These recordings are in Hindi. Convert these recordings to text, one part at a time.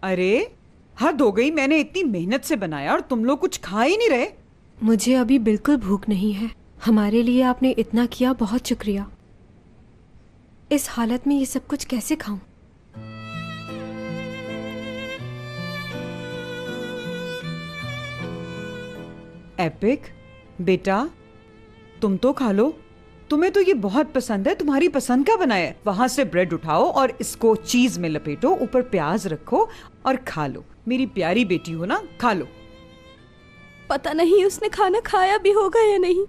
अरे हद हो गई, मैंने इतनी मेहनत से बनाया और तुम लोग कुछ खा ही नहीं रहे। मुझे अभी बिल्कुल भूख नहीं है। हमारे लिए आपने इतना किया, बहुत शुक्रिया। इस हालत में ये सब कुछ कैसे खाऊं? एपिक बेटा, तुम तो खा लो, तुम्हें तो ये बहुत पसंद है, तुम्हारी पसंद का बनाया है। वहां से ब्रेड उठाओ और इसको चीज में लपेटो, ऊपर प्याज रखो और खा लो। मेरी प्यारी बेटी हो ना, खा लो। पता नहीं उसने खाना खाया भी होगा या नहीं।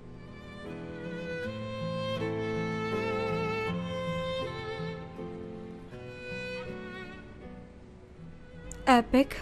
एपिक,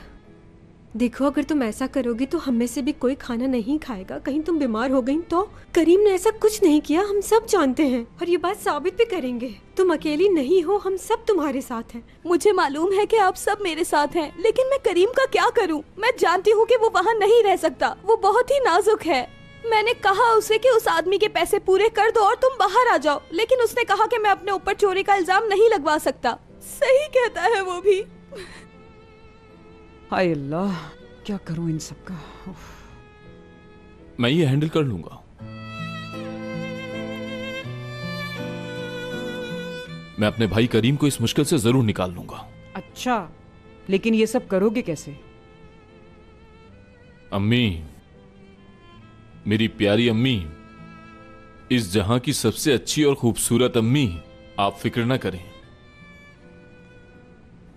देखो अगर तुम ऐसा करोगी तो हम में से भी कोई खाना नहीं खाएगा। कहीं तुम बीमार हो गई तो? करीम ने ऐसा कुछ नहीं किया, हम सब जानते हैं और ये बात साबित भी करेंगे। तुम अकेली नहीं हो, हम सब तुम्हारे साथ हैं। मुझे मालूम है कि आप सब मेरे साथ हैं, लेकिन मैं करीम का क्या करूं? मैं जानती हूं कि वो वहां नहीं रह सकता, वो बहुत ही नाजुक है। मैंने कहा उसे कि उस आदमी के पैसे पूरे कर दो और तुम बाहर आ जाओ, लेकिन उसने कहा कि मैं अपने ऊपर चोरी का इल्जाम नहीं लगवा सकता। सही कहता है वो भी। हाय अल्लाह, क्या करूं इन सब का। मैं ये हैंडल कर लूंगा। मैं अपने भाई करीम को इस मुश्किल से जरूर निकाल लूंगा। अच्छा, लेकिन ये सब करोगे कैसे? अम्मी, मेरी प्यारी अम्मी, इस जहां की सबसे अच्छी और खूबसूरत अम्मी, आप फिक्र ना करें,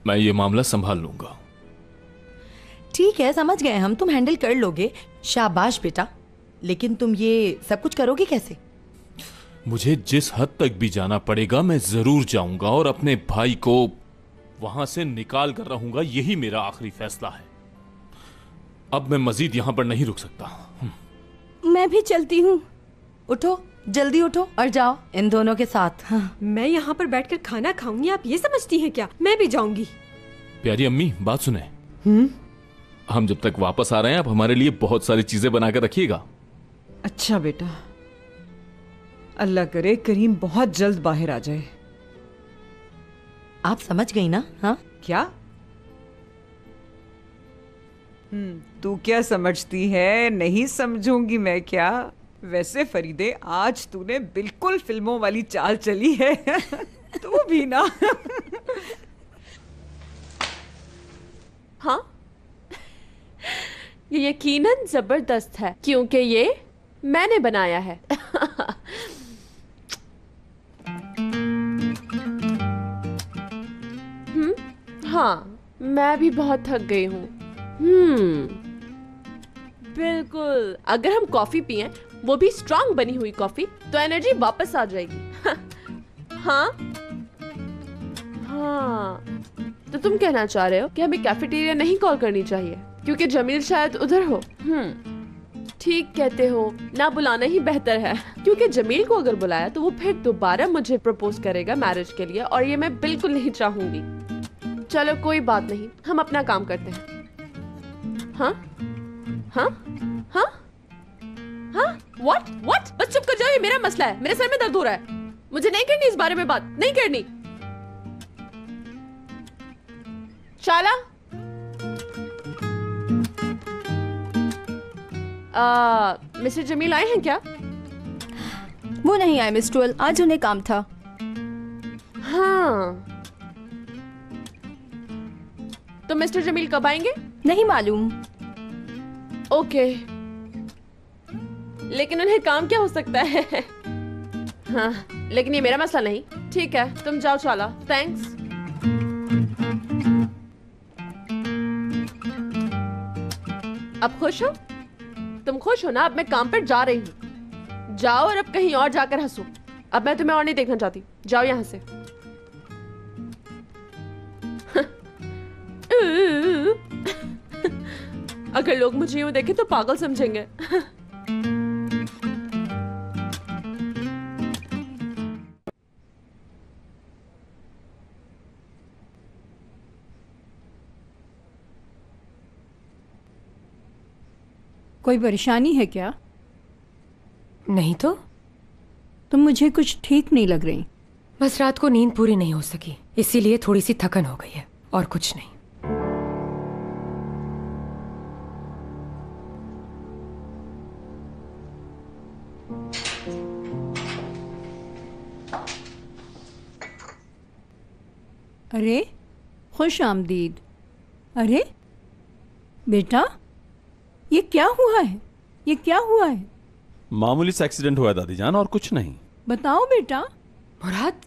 मैं ये मामला संभाल लूंगा। ठीक है, समझ गए हम, तुम हैंडल कर लोगे। शाबाश बेटा, लेकिन तुम ये सब कुछ करोगे कैसे? मुझे जिस हद तक भी जाना पड़ेगा मैं जरूर जाऊंगा और अपने भाई को वहां से निकाल कर रहूंगा। यही मेरा आखिरी फैसला है। अब मैं मजीद यहां पर नहीं रुक सकता। मैं भी चलती हूँ। उठो, जल्दी उठो और जाओ इन दोनों के साथ। हाँ। मैं यहाँ पर बैठकर खाना खाऊंगी, आप ये समझती हैं क्या? मैं भी जाऊंगी। प्यारी अम्मी, बात सुने। हम जब तक वापस आ रहे हैं आप हमारे लिए बहुत सारी चीजें बनाकर रखिएगा। अच्छा बेटा, अल्लाह करे करीम बहुत जल्द बाहर आ जाए। आप समझ गई ना? हाँ क्या? तू क्या समझती है? नहीं समझूंगी मैं क्या? वैसे फरीदे, आज तूने बिल्कुल फिल्मों वाली चाल चली है। तू भी ना। हाँ, ये यकीनन जबरदस्त है क्योंकि ये मैंने बनाया है। हाँ, मैं भी बहुत थक गई हूँ। बिल्कुल, अगर हम कॉफी पिएं, वो भी स्ट्रॉन्ग बनी हुई कॉफी, तो एनर्जी वापस आ जाएगी। हाँ हाँ, तो तुम कहना चाह रहे हो कि हमें कैफेटेरिया नहीं कॉल करनी चाहिए क्योंकि जमील शायद उधर हो। ठीक कहते हो, ना बुलाना ही बेहतर है क्योंकि जमील को अगर बुलाया तो वो फिर दोबारा मुझे प्रपोज करेगा मैरिज के लिए और ये मैं बिल्कुल नहीं चाहूंगी। चलो कोई बात नहीं, हम अपना काम करते हैं। हाँ हाँ हाँ हाँ, व्हाट? बस चुप कर जाओ, ये मेरा मसला है, मेरे सर में दर्द हो रहा है। मुझे नहीं करनी इस बारे में बात, नहीं करनी। शाला, मिस्टर जमील आए हैं क्या? वो नहीं आए मिस ट्वेल, आज उन्हें काम था। हाँ, तो मिस्टर जमील कब आएंगे? नहीं मालूम। ओके, लेकिन उन्हें काम क्या हो सकता है? हाँ, लेकिन ये मेरा मसला नहीं। ठीक है, तुम जाओ शाला, थैंक्स। अब खुश हो? तुम खुश हो ना? अब मैं काम पर जा रही हूँ। जाओ और अब कहीं और जाकर हंसो। अब मैं तुम्हें और नहीं देखना चाहती, जाओ यहां से। अगर लोग मुझे यूं देखें तो पागल समझेंगे। कोई परेशानी है क्या? नहीं तो। तुम मुझे कुछ ठीक नहीं लग रही। बस रात को नींद पूरी नहीं हो सकी, इसीलिए थोड़ी सी थकन हो गई है, और कुछ नहीं। अरे खुश आमदीद। अरे बेटा, ये क्या हुआ है? ये क्या हुआ है? मामूली सा एक्सीडेंट हुआ है दादी जान, और कुछ नहीं। बताओ बेटा। मुराद,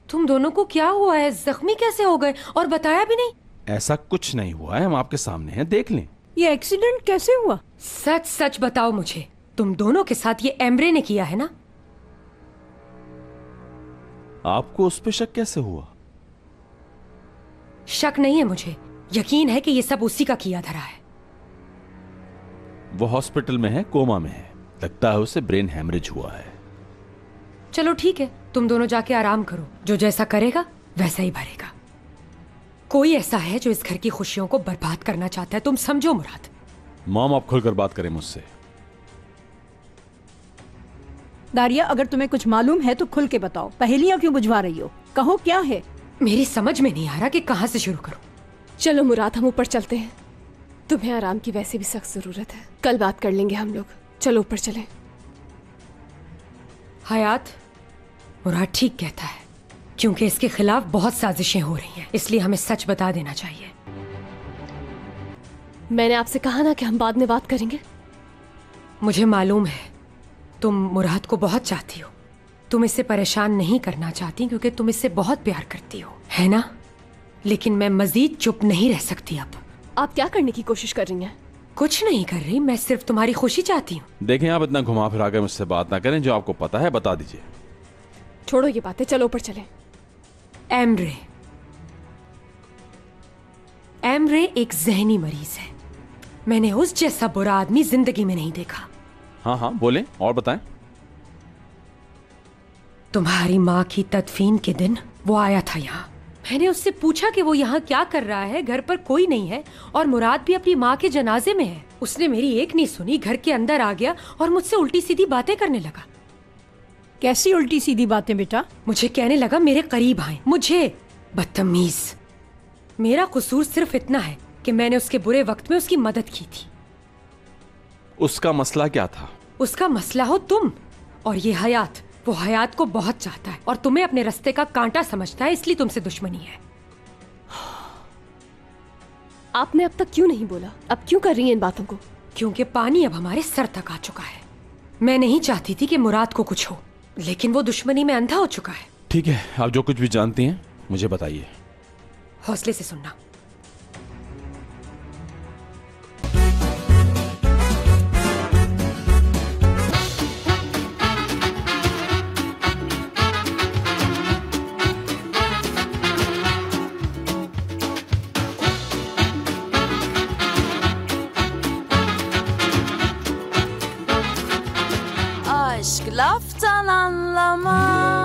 तुम दोनों को क्या हुआ है? जख्मी कैसे हो गए और बताया भी नहीं? ऐसा कुछ नहीं हुआ है, हम आपके सामने हैं, देख लें। ये एक्सीडेंट कैसे हुआ? सच सच बताओ मुझे, तुम दोनों के साथ ये एम्ब्रे ने किया है ना? आपको उस पे शक कैसे हुआ? शक नहीं है मुझे, यकीन है कि ये सब उसी का किया धरा है। वो हॉस्पिटल में है, कोमा में है, लगता है उसे ब्रेन हैमरेज हुआ है। चलो ठीक है, तुम दोनों जाके आराम करो, जो जैसा करेगा वैसा ही भरेगा। कोई ऐसा है जो इस घर की खुशियों को बर्बाद करना चाहता है, तुम समझो मुराद। मॉम, आप खुलकर बात करें मुझसे। दारिया, अगर तुम्हें कुछ मालूम है तो खुल के बताओ, पहेलियां क्यों बुझवा रही हो? कहो क्या है? मेरी समझ में नहीं आ रहा कि कहां से शुरू करूं। चलो मुराद, हम ऊपर चलते हैं। तुम्हें आराम की वैसे भी सख्त जरूरत है, कल बात कर लेंगे हम लोग। चलो ऊपर चलें। हयात, मुराद ठीक कहता है, क्योंकि इसके खिलाफ बहुत साजिशें हो रही हैं, इसलिए हमें सच बता देना चाहिए। मैंने आपसे कहा ना कि हम बाद में बात करेंगे। मुझे मालूम है तुम मुराद को बहुत चाहती हो, तुम इसे परेशान नहीं करना चाहती क्योंकि तुम इससे बहुत प्यार करती हो, है ना? लेकिन मैं मजीद चुप नहीं रह सकती अब। आप क्या करने की कोशिश कर रही हैं? कुछ नहीं कर रही, मैं सिर्फ तुम्हारी खुशी चाहती हूँ। देखें, आप इतना घुमा फिरा कर मुझसे बात ना करें, जो आपको पता है बता दीजिए। छोड़ो ये बातें, चलो ऊपर चलें। एम्ब्रे एक जहनी मरीज है। मैंने उस जैसा बुरा आदमी जिंदगी में नहीं देखा। हाँ हाँ बोलें, और बताएं। तुम्हारी माँ की तदफीन के दिन वो आया था यहाँ। मैंने उससे पूछा कि वो यहाँ क्या कर रहा है, घर पर कोई नहीं है और मुराद भी अपनी माँ के जनाजे में है। उसने मेरी एक नहीं सुनी, घर के अंदर आ गया और मुझसे उल्टी सीधी बातें करने लगा। कैसी उल्टी सीधी बातें बेटा? मुझे कहने लगा मेरे करीब आए। मुझे बदतमीज। मेरा कसूर सिर्फ इतना है कि मैंने उसके बुरे वक्त में उसकी मदद की थी। उसका मसला क्या था? उसका मसला हो तुम और ये हयात। वो हयात को बहुत चाहता है और तुम्हें अपने रास्ते का कांटा समझता है, इसलिए तुमसे दुश्मनी है। आपने अब तक क्यों नहीं बोला? अब क्यों कर रही हैं इन बातों को? क्योंकि पानी अब हमारे सर तक आ चुका है। मैं नहीं चाहती थी कि मुराद को कुछ हो, लेकिन वो दुश्मनी में अंधा हो चुका है। ठीक है, आप जो कुछ भी जानती हैं मुझे बताइए। हौसले से सुनना। Aşk laftan anlamaz.